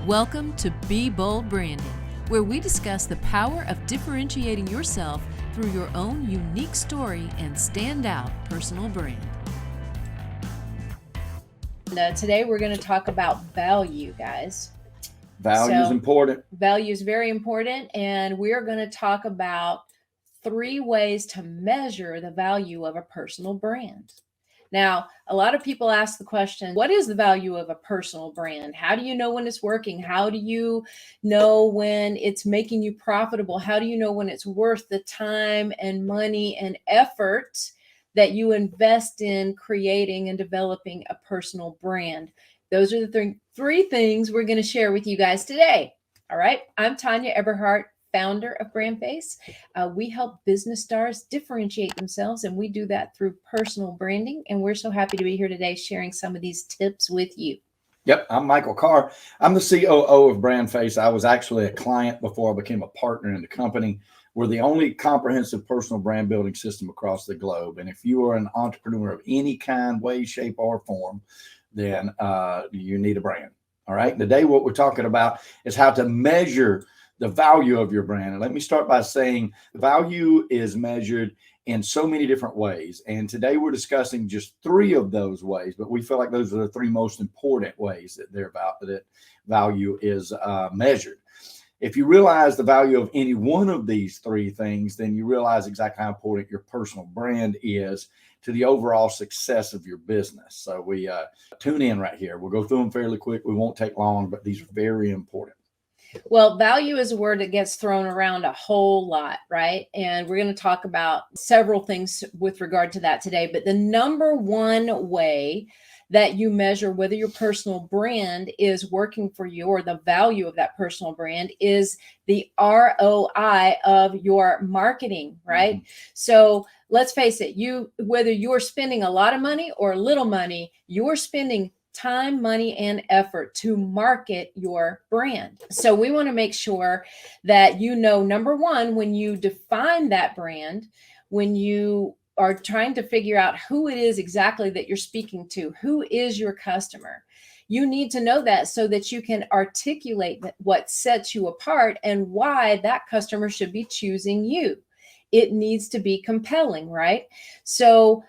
Welcome to Be Bold Branding, where we discuss the power of differentiating yourself through your own unique story and standout personal brand. Today we're going to talk about value, guys. Value is important. Value is very important, and we're going to talk about 3 ways to measure the value of a personal brand. Now, a lot of people ask the question, what is the value of a personal brand? How do you know when it's working? How do you know when it's making you profitable? How do you know when it's worth the time and money and effort that you invest in creating and developing a personal brand? Those are the three things we're going to share with you guys today. All right. I'm Tanya Eberhardt, founder of BrandFace. We help business stars differentiate themselves, and we do that through personal branding. And we're so happy to be here today sharing some of these tips with you. Yep, I'm Michael Carr. I'm the COO of BrandFace. I was actually a client before I became a partner in the company. We're the only comprehensive personal brand building system across the globe. And if you are an entrepreneur of any kind, way, shape, or form, then you need a brand. All right. Today, what we're talking about is how to measure the value of your brand. And let me start by saying value is measured in so many different ways. And today we're discussing just 3 of those ways, but we feel like those are the 3 most important ways that value is measured. If you realize the value of any one of these 3 things, then you realize exactly how important your personal brand is to the overall success of your business. So we tune in right here. We'll go through them fairly quick. We won't take long, but these are very important. Well, value is a word that gets thrown around a whole lot, right? And we're going to talk about several things with regard to that today. But the number one way that you measure whether your personal brand is working for you or the value of that personal brand is the ROI of your marketing, right? Mm-hmm. So let's face it, whether you're spending a lot of money or little money, you're spending time, money, and effort to market your brand. So we want to make sure that number one, when you define that brand, when you are trying to figure out who it is exactly that you're speaking to, who is your customer, you need to know that so that you can articulate what sets you apart and why that customer should be choosing you. It needs to be compelling, right? So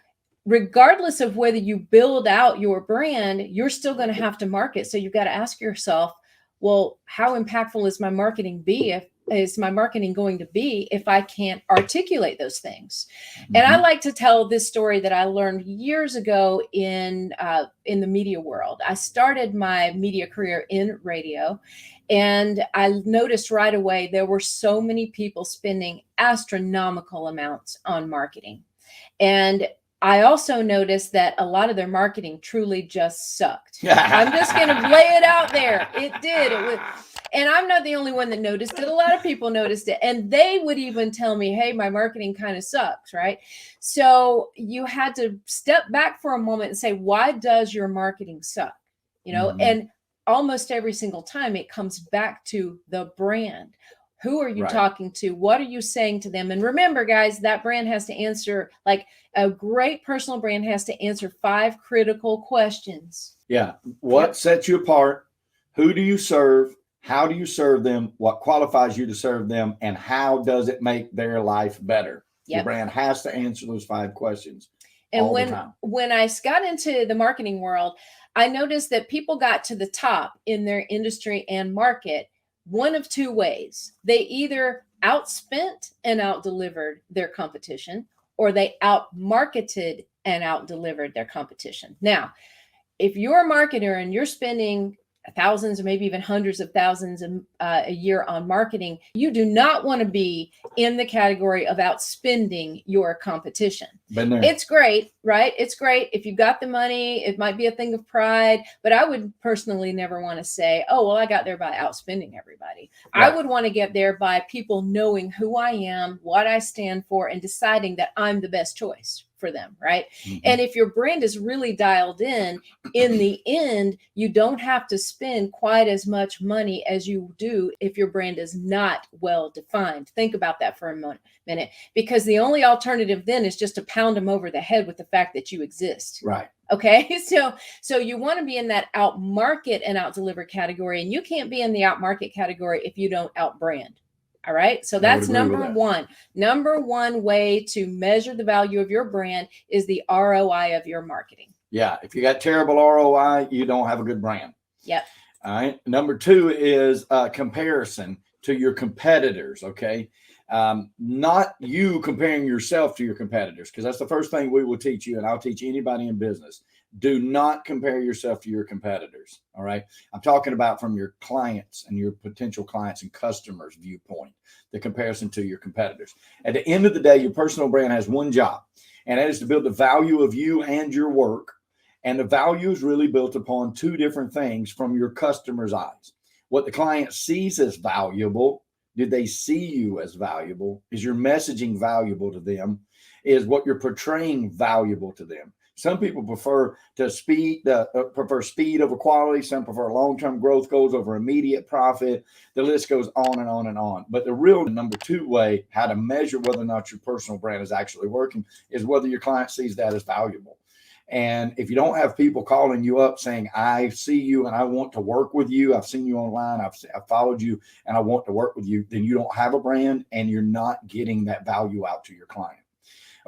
regardless of whether you build out your brand, you're still going to have to market. So you've got to ask yourself, well, how impactful is my marketing going to be if I can't articulate those things? Mm-hmm. And I like to tell this story that I learned years ago in the media world. I started my media career in radio, and I noticed right away there were so many people spending astronomical amounts on marketing. And I also noticed that a lot of their marketing truly just sucked. I'm just going to lay it out there. It did. And I'm not the only one that noticed it. A lot of people noticed it. And they would even tell me, hey, my marketing kind of sucks, right? So you had to step back for a moment and say, why does your marketing suck? Mm-hmm. And almost every single time it comes back to the brand. Who are you talking to? What are you saying to them? And remember, guys, that brand has to answer, like a great personal brand has to answer 5 critical questions. Yeah. What sets you apart? Who do you serve? How do you serve them? What qualifies you to serve them? And how does it make their life better? Your brand has to answer those 5 questions. And when I got into the marketing world, I noticed that people got to the top in their industry and market one of 2 ways. They either outspent and outdelivered their competition, or they outmarketed and outdelivered their competition. Now, if you're a marketer and you're spending thousands or maybe even hundreds of thousands a year on marketing, you do not want to be in the category of outspending your competition. It's great, right? It's great. If you've got the money, it might be a thing of pride, but I would personally never want to say, oh, well, I got there by outspending everybody. Right. I would want to get there by people knowing who I am, what I stand for, and deciding that I'm the best choice. for them, right? Mhm. And if your brand is really dialed in the end, you don't have to spend quite as much money as you do if your brand is not well defined. Think about that for a minute, because the only alternative then is just to pound them over the head with the fact that you exist. Right. Okay. So you want to be in that out market and out deliver category, and you can't be in the out market category if you don't out brand. All right. So that's number one. Number one way to measure the value of your brand is the ROI of your marketing. Yeah. If you got terrible ROI, you don't have a good brand. Yep. All right. Number two is comparison to your competitors. Okay. Not you comparing yourself to your competitors, because that's the first thing we will teach you. And I'll teach anybody in business. Do not compare yourself to your competitors. All right. I'm talking about from your clients and your potential clients and customers' viewpoint, the comparison to your competitors. At the end of the day, your personal brand has one job, and that is to build the value of you and your work. And the value is really built upon two different things from your customer's eyes. What the client sees as valuable. Did they see you as valuable? Is your messaging valuable to them? Is what you're portraying valuable to them? Some people prefer speed over quality. Some prefer long-term growth goals over immediate profit. The list goes on and on and on. But the real number two way how to measure whether or not your personal brand is actually working is whether your client sees that as valuable. And if you don't have people calling you up saying, I see you and I want to work with you, I've seen you online, I've followed you and I want to work with you, then you don't have a brand and you're not getting that value out to your client.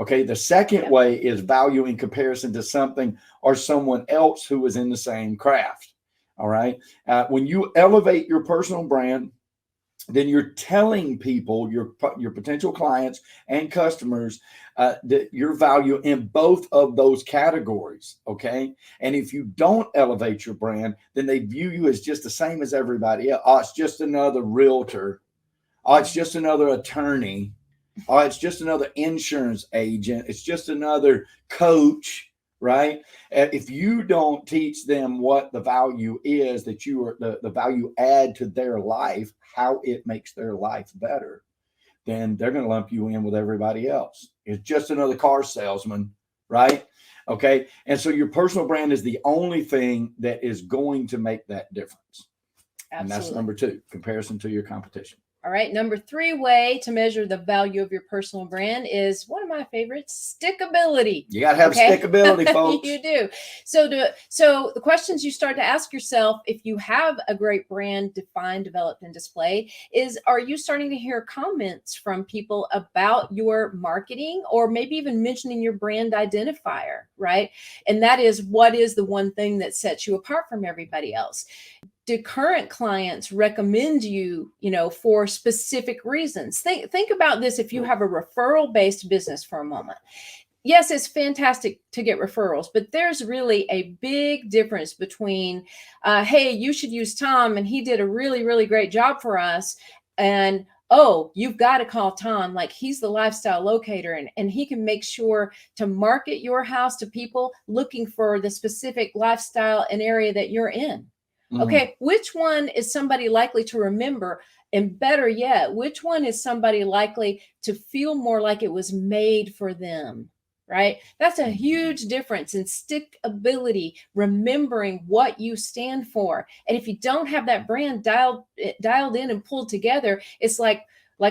Okay. The second way is value in comparison to something or someone else who is in the same craft. All right. When you elevate your personal brand, then you're telling people, your potential clients and customers, that your value in both of those categories. Okay. And if you don't elevate your brand, then they view you as just the same as everybody else. Oh, it's just another realtor. Oh, it's just another attorney. Oh, it's just another insurance agent. It's just another coach, right? If you don't teach them what the value is, that you are the value add to their life, how it makes their life better, then they're going to lump you in with everybody else. It's just another car salesman, right? Okay. And so your personal brand is the only thing that is going to make that difference. Absolutely. And that's number two, comparison to your competition. All right. Number three way to measure the value of your personal brand is one of my favorites, stickability. You got to have stickability, folks. You do. So the questions you start to ask yourself, if you have a great brand defined, developed, and displayed, is, are you starting to hear comments from people about your marketing, or maybe even mentioning your brand identifier, right? And that is, what is the one thing that sets you apart from everybody else? Do current clients recommend you, for specific reasons? Think about this. If you have a referral-based business for a moment, yes, it's fantastic to get referrals, but there's really a big difference between, hey, you should use Tom and he did a really, really great job for us, and oh, you've got to call Tom, like he's the lifestyle locator, and he can make sure to market your house to people looking for the specific lifestyle and area that you're in. Okay, which one is somebody likely to remember? And better yet, which one is somebody likely to feel more like it was made for them, right? That's a huge difference in stickability, remembering what you stand for. And if you don't have that brand dialed in and pulled together, it's like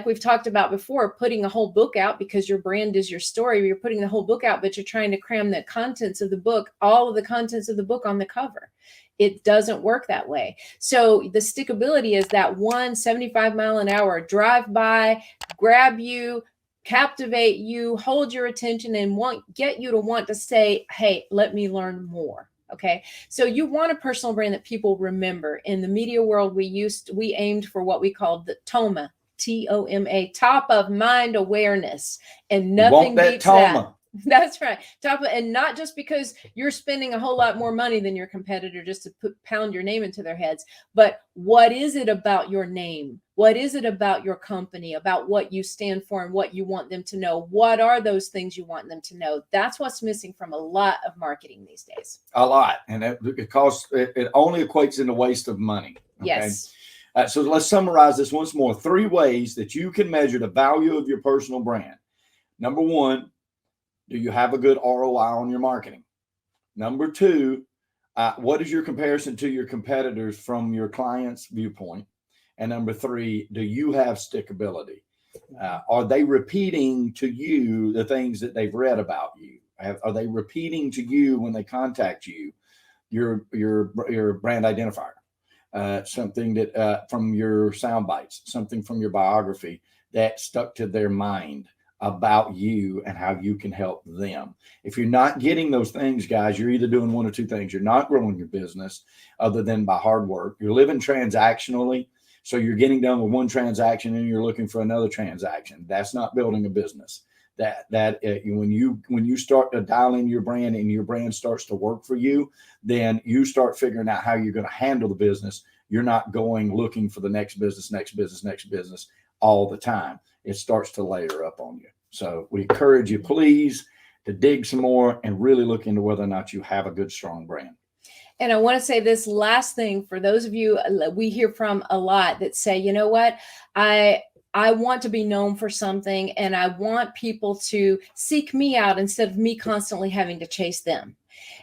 we've talked about before, putting a whole book out, because your brand is your story. You're putting the whole book out, but you're trying to cram the contents of the book, all of the contents of the book on the cover. It doesn't work that way. So the stickability is that 75-mile-an-hour drive by, grab you, captivate you, hold your attention, and get you to want to say, hey, let me learn more. Okay. So you want a personal brand that people remember. In the media world, we aimed for what we called the TOMA, TOMA, top of mind awareness, and nothing beats that. That's right. And not just because you're spending a whole lot more money than your competitor just to pound your name into their heads, but what is it about your name? What is it about your company, about what you stand for and what you want them to know? What are those things you want them to know? That's what's missing from a lot of marketing these days. A lot. And it only equates in a waste of money. Okay? Yes. So let's summarize this once more. 3 ways that you can measure the value of your personal brand. Number 1, Do you have a good ROI on your marketing? Number two, what is your comparison to your competitors from your client's viewpoint? And number three, do you have stickability? Are they repeating to you the things that they've read about you? Are they repeating to you when they contact you your brand identifier? Something that from your sound bites, something from your biography that stuck to their mind about you and how you can help them. If you're not getting those things, guys, you're either doing one or two things. You're not growing your business other than by hard work. You're living transactionally. So you're getting done with one transaction and you're looking for another transaction. That's not building a business. When you start to dial in your brand and your brand starts to work for you, then you start figuring out how you're going to handle the business. You're not going looking for the next business all the time. It starts to layer up on you. So we encourage you, please, to dig some more and really look into whether or not you have a good, strong brand. And I want to say this last thing for those of you we hear from a lot that say, you know what, I want to be known for something and I want people to seek me out instead of me constantly having to chase them.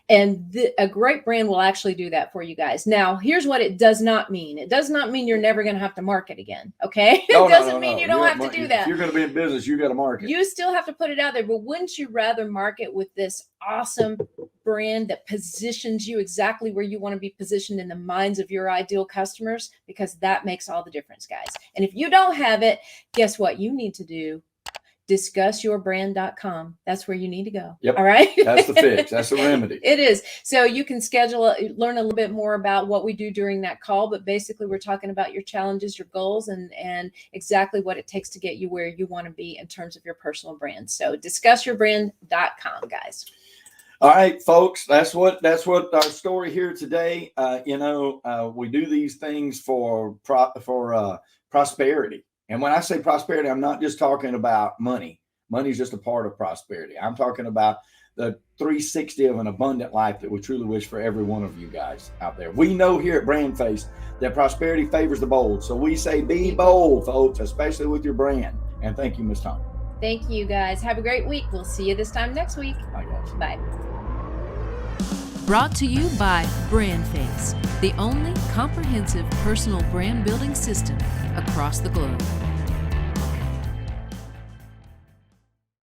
And a great brand will actually do that for you guys. Now, here's what it does not mean. It does not mean you're never going to have to market again. Okay. It doesn't mean you don't have to do that. If you're going to be in business, you got to market. You still have to put it out there. But wouldn't you rather market with this awesome brand that positions you exactly where you want to be positioned in the minds of your ideal customers? Because that makes all the difference, guys. And if you don't have it, guess what you need to do? DiscussYourBrand.com. That's where you need to go. Yep. All right. That's the fix. That's the remedy. It is. So you can learn a little bit more about what we do during that call. But basically, we're talking about your challenges, your goals, and exactly what it takes to get you where you want to be in terms of your personal brand. So DiscussYourBrand.com, guys. All right, folks, that's what our story here today. We do these things for prosperity. And when I say prosperity, I'm not just talking about money. Money is just a part of prosperity. I'm talking about the 360 of an abundant life that we truly wish for every one of you guys out there. We know here at BrandFace that prosperity favors the bold. So we say be bold, folks, especially with your brand. And thank you, Ms. Tom. Thank you, guys. Have a great week. We'll see you this time next week. Bye, guys. Bye. Brought to you by BrandFace, the only comprehensive personal brand building system across the globe.